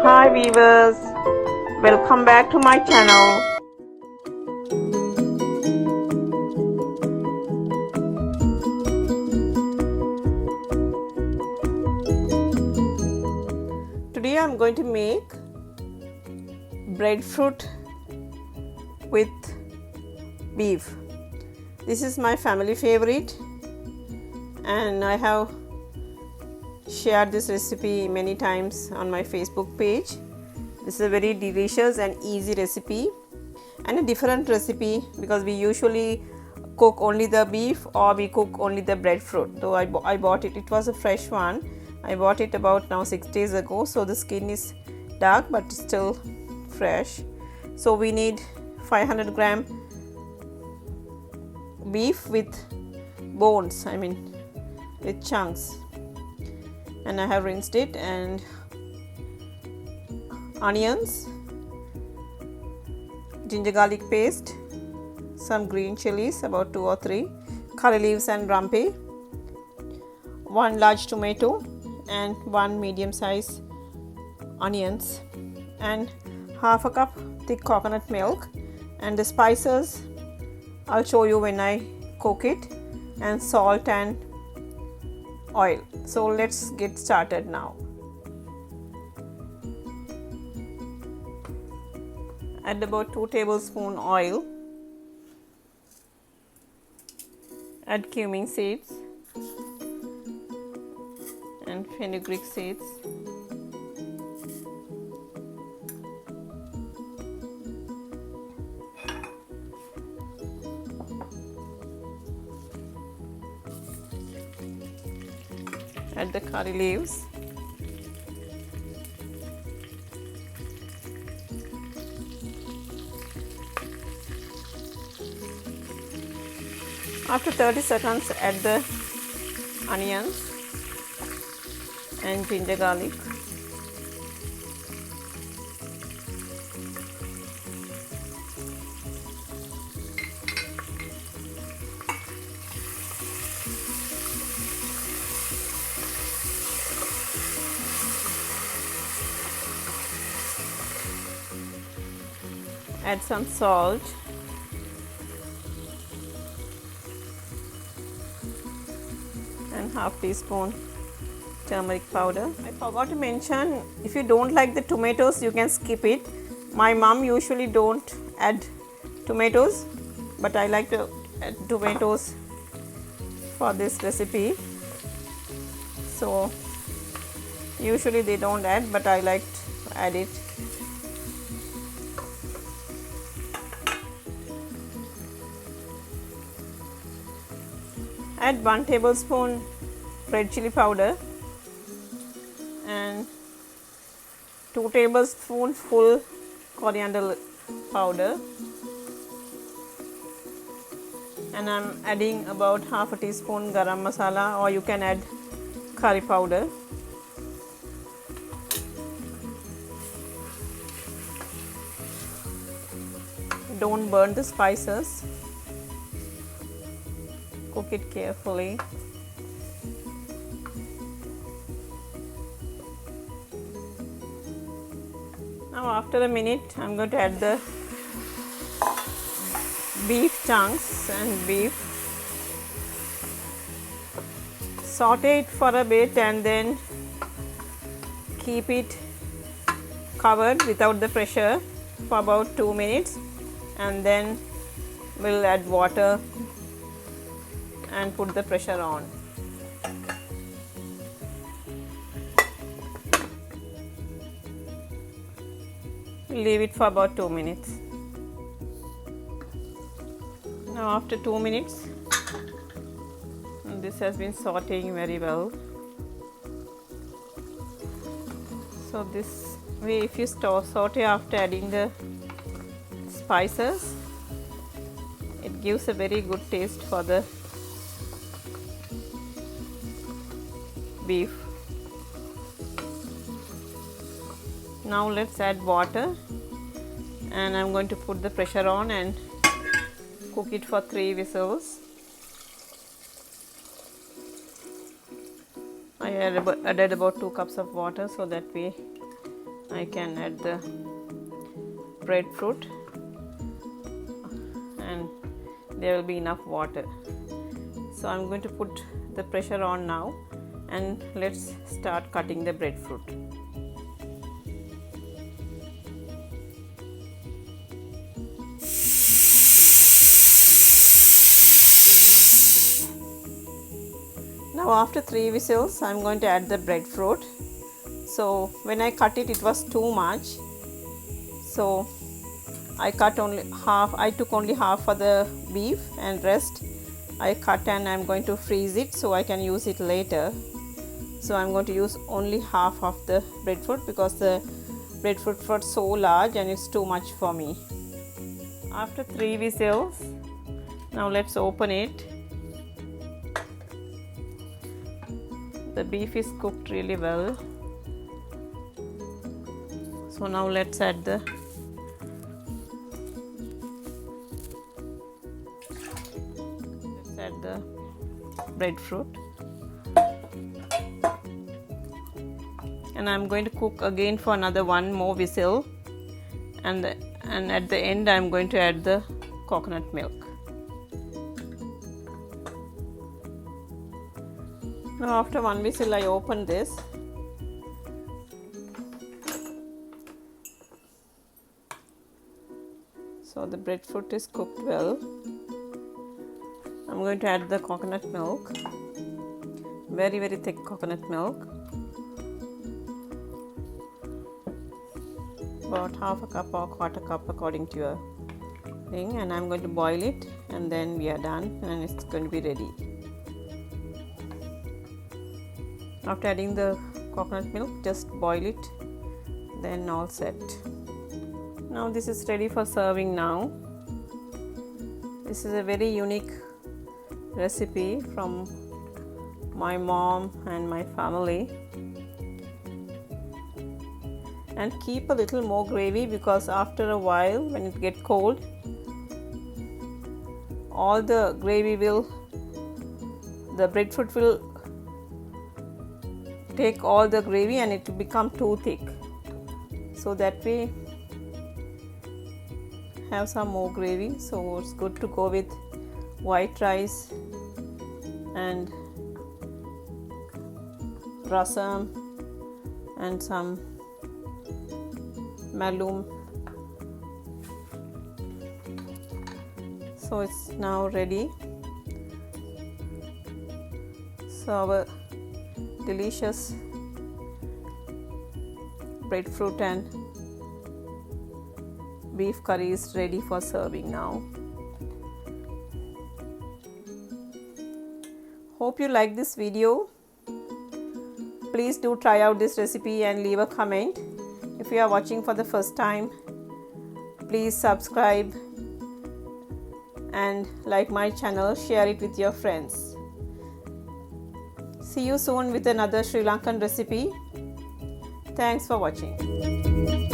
Hi viewers, welcome back to my channel. Today I am going to make breadfruit with beef. This is my family favorite and I have shared this recipe many times on my Facebook page. This is a very delicious and easy recipe and a different recipe because we usually cook only the beef or we cook only the breadfruit. So I bought it. It was a fresh one. I bought it about now 6 days ago. So the skin is dark but still fresh. So we need 500 gram beef with bones, with chunks. And I have rinsed it, and onions, ginger garlic paste, some green chilies, about 2 or 3, curry leaves and rampe, 1 large tomato and 1 medium size onions, and half a cup thick coconut milk, and the spices I'll show you when I cook it, and salt and oil. So let's get started now. Add about 2 tablespoons oil. Add cumin seeds and fenugreek seeds. Add the curry leaves. After 30 seconds, add the onions and ginger garlic. Add some salt and half teaspoon turmeric powder. I forgot to mention, if you don't like the tomatoes, you can skip it. My mom usually don't add tomatoes, but I like to add tomatoes for this recipe. So usually they don't add, but I like to add it. Add 1 tablespoon red chilli powder and 2 tablespoons full coriander powder, and I'm adding about half a teaspoon garam masala, or you can add curry powder. Don't burn the spices. Cook it carefully. Now after a minute, I'm going to add the beef chunks and beef. Saute it for a bit and then keep it covered without the pressure for about 2 minutes, and then we'll add water and put the pressure on. Leave it for about 2 minutes. Now after 2 minutes, this has been sauteing very well. So this way, if you saute after adding the spices, it gives a very good taste for the beef. Now let's add water, and I'm going to put the pressure on and cook it for 3 whistles. I added about 2 cups of water, so that way I can add the breadfruit, and there will be enough water. So I'm going to put the pressure on now, and let's start cutting the breadfruit. Now after 3 whistles, I'm going to add the breadfruit. So when I cut it, it was too much. So I cut only half. I took only half for the beef, and rest I cut, and I'm going to freeze it so I can use it later. So I'm going to use only half of the breadfruit because the breadfruit was so large and it's too much for me. After 3 whistles, now let's open it. The beef is cooked really well. So now let's add the breadfruit, and I'm going to cook again for another 1 more whistle, and at the end I'm going to add the coconut milk. Now after 1 whistle, I open this. So the breadfruit is cooked well. I'm going to add the coconut milk, very thick coconut milk, about half a cup or quarter cup according to your thing, and I'm going to boil it, and then we are done and it's going to be ready. After adding the coconut milk, just boil it, then all set. Now this is ready for serving now. This is a very unique recipe from my mom and my family. And keep a little more gravy, because after a while, when it gets cold, all the gravy the breadfruit will take all the gravy and it will become too thick. So that way have some more gravy. So it's good to go with white rice and rasam and some malum. So it's now ready. So our delicious breadfruit and beef curry is ready for serving now. Hope you like this video. Please do try out this recipe and leave a comment. If you are watching for the first time, please subscribe and like my channel, share it with your friends. See you soon with another Sri Lankan recipe. Thanks for watching.